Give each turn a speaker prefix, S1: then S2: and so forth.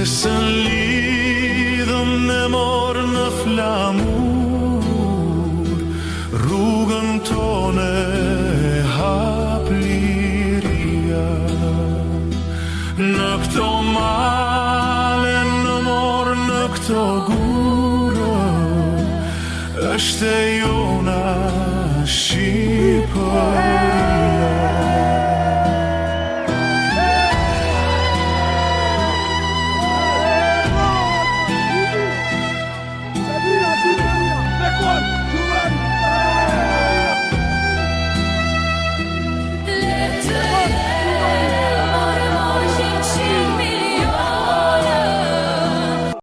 S1: Se lidhëm në morë në flamur, rrugën tone hap liria. Në këto male, në morë, në këto gurë, është e jona Shqipëria.